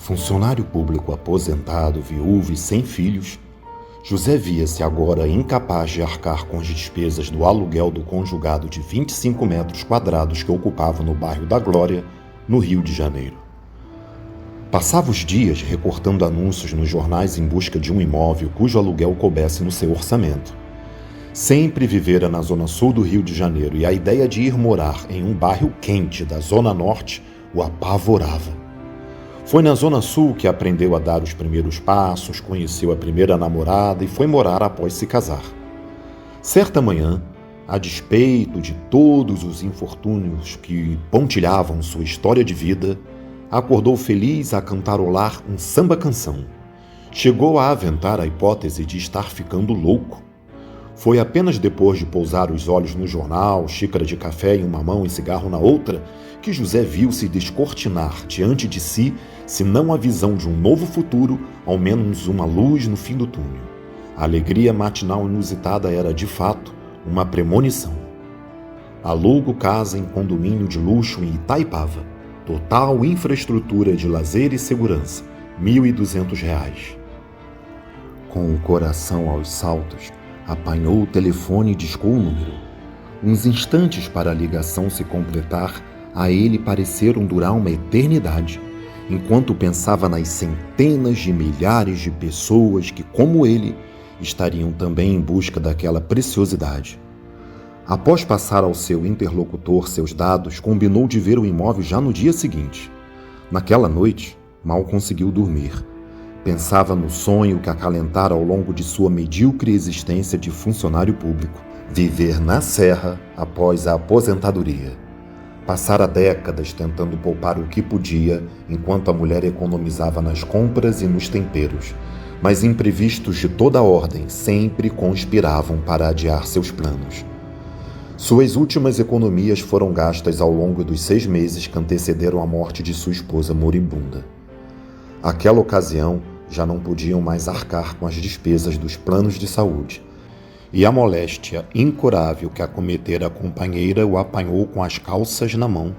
Funcionário público aposentado, viúvo e sem filhos, José via-se agora incapaz de arcar com as despesas do aluguel do conjugado de 25 metros quadrados que ocupava no bairro da Glória, no Rio de Janeiro. Passava os dias recortando anúncios nos jornais em busca de um imóvel cujo aluguel coubesse no seu orçamento. Sempre vivera na zona sul do Rio de Janeiro e a ideia de ir morar em um bairro quente da zona norte o apavorava. Foi na zona sul que aprendeu a dar os primeiros passos, conheceu a primeira namorada e foi morar após se casar. Certa manhã, a despeito de todos os infortúnios que pontilhavam sua história de vida, acordou feliz a cantarolar um samba-canção. Chegou a aventar a hipótese de estar ficando louco. Foi apenas depois de pousar os olhos no jornal, xícara de café em uma mão e cigarro na outra, que José viu-se descortinar diante de si, se não a visão de um novo futuro, ao menos uma luz no fim do túnel. A alegria matinal inusitada era, de fato, uma premonição. Alugo casa em condomínio de luxo em Itaipava. Total infraestrutura de lazer e segurança, R$ 1.200. Com o coração aos saltos, apanhou o telefone e discou o número. Uns instantes para a ligação se completar, a ele pareceram durar uma eternidade, enquanto pensava nas centenas de milhares de pessoas que, como ele, estariam também em busca daquela preciosidade. Após passar ao seu interlocutor seus dados, combinou de ver o imóvel já no dia seguinte. Naquela noite, mal conseguiu dormir. Pensava no sonho que acalentara ao longo de sua medíocre existência de funcionário público. Viver na serra após a aposentadoria. Passara décadas tentando poupar o que podia, enquanto a mulher economizava nas compras e nos temperos. Mas imprevistos de toda ordem sempre conspiravam para adiar seus planos. Suas últimas economias foram gastas ao longo dos 6 meses que antecederam a morte de sua esposa moribunda. Aquela ocasião, já não podiam mais arcar com as despesas dos planos de saúde, e a moléstia incurável que acometera a companheira o apanhou com as calças na mão.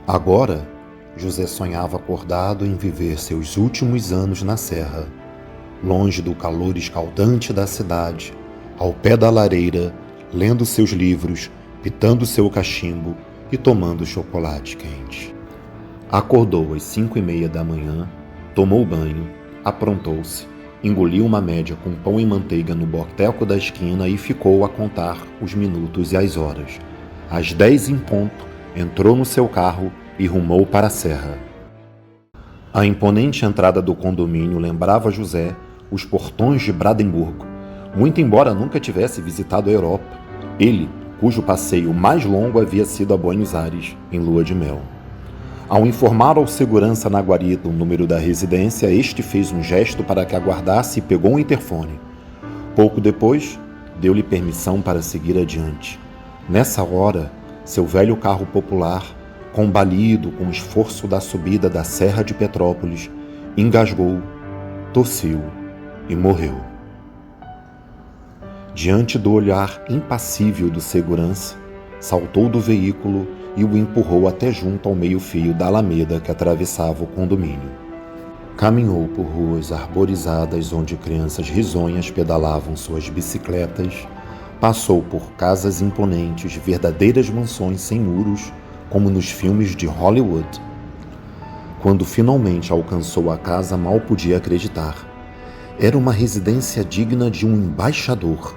Agora, José sonhava acordado em viver seus últimos anos na serra, longe do calor escaldante da cidade, ao pé da lareira, lendo seus livros, pitando seu cachimbo e tomando chocolate quente. Acordou às 5h30 da manhã, tomou banho, aprontou-se, engoliu uma média com pão e manteiga no boteco da esquina e ficou a contar os minutos e as horas. Às 10 em ponto, entrou no seu carro e rumou para a serra. A imponente entrada do condomínio lembrava a José os portões de Brandemburgo, muito embora nunca tivesse visitado a Europa, ele, cujo passeio mais longo havia sido a Buenos Aires, em lua de mel. Ao informar ao segurança na guarita o número da residência, este fez um gesto para que aguardasse e pegou um interfone. Pouco depois, deu-lhe permissão para seguir adiante. Nessa hora, seu velho carro popular, combalido com o esforço da subida da Serra de Petrópolis, engasgou, tossiu e morreu. Diante do olhar impassível do segurança, saltou do veículo e o empurrou até junto ao meio-fio da alameda que atravessava o condomínio. Caminhou por ruas arborizadas onde crianças risonhas pedalavam suas bicicletas, passou por casas imponentes, verdadeiras mansões sem muros, como nos filmes de Hollywood. Quando finalmente alcançou a casa, mal podia acreditar. Era uma residência digna de um embaixador,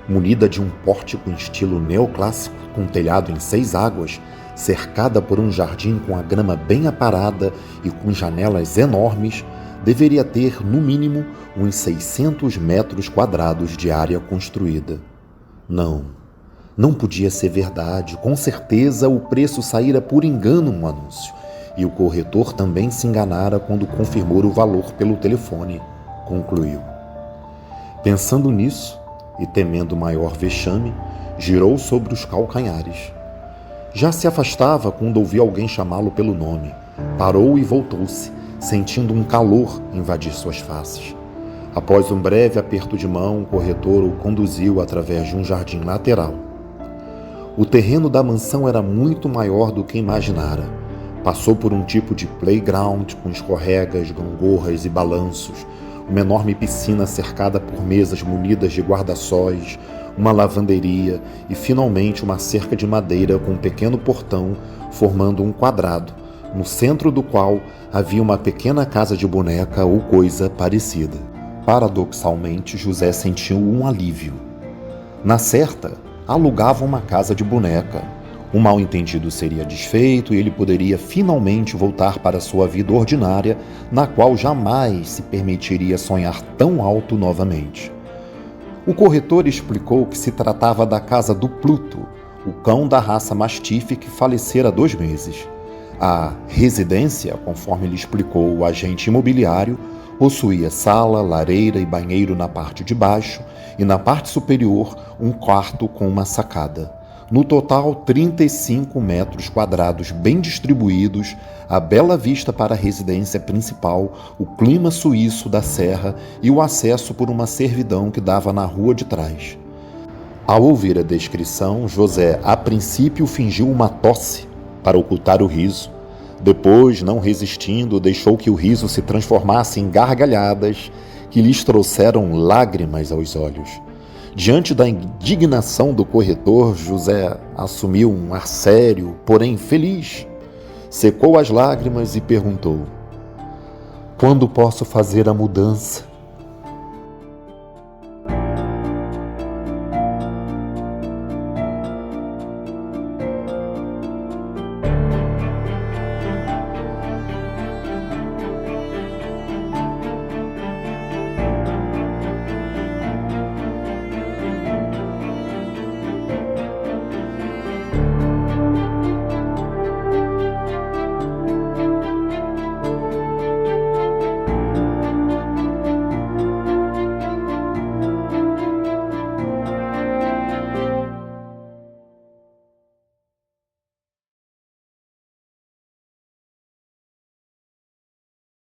munida de um pórtico em estilo neoclássico, com telhado em 6 águas, cercada por um jardim com a grama bem aparada e com janelas enormes, deveria ter, no mínimo, uns 600 metros quadrados de área construída. Não podia ser verdade. Com certeza o preço saíra por engano no anúncio, e o corretor também se enganara quando confirmou o valor pelo telefone, concluiu. Pensando nisso, e temendo maior vexame, girou sobre os calcanhares. Já se afastava quando ouviu alguém chamá-lo pelo nome. Parou e voltou-se, sentindo um calor invadir suas faces. Após um breve aperto de mão, o corretor o conduziu através de um jardim lateral. O terreno da mansão era muito maior do que imaginara. Passou por um tipo de playground com escorregas, gangorras e balanços, uma enorme piscina cercada por mesas munidas de guarda-sóis, uma lavanderia e, finalmente, uma cerca de madeira com um pequeno portão formando um quadrado, no centro do qual havia uma pequena casa de boneca ou coisa parecida. Paradoxalmente, José sentiu um alívio. Na certa, alugava uma casa de boneca. O mal-entendido seria desfeito e ele poderia finalmente voltar para sua vida ordinária, na qual jamais se permitiria sonhar tão alto novamente. O corretor explicou que se tratava da casa do Pluto, o cão da raça Mastiff que falecera há 2 meses. A residência, conforme lhe explicou o agente imobiliário, possuía sala, lareira e banheiro na parte de baixo e, na parte superior, um quarto com uma sacada. No total, 35 metros quadrados bem distribuídos, a bela vista para a residência principal, o clima suíço da serra e o acesso por uma servidão que dava na rua de trás. Ao ouvir a descrição, José, a princípio, fingiu uma tosse para ocultar o riso. Depois, não resistindo, deixou que o riso se transformasse em gargalhadas que lhes trouxeram lágrimas aos olhos. Diante da indignação do corretor, José assumiu um ar sério, porém feliz. Secou as lágrimas e perguntou: "Quando posso fazer a mudança?"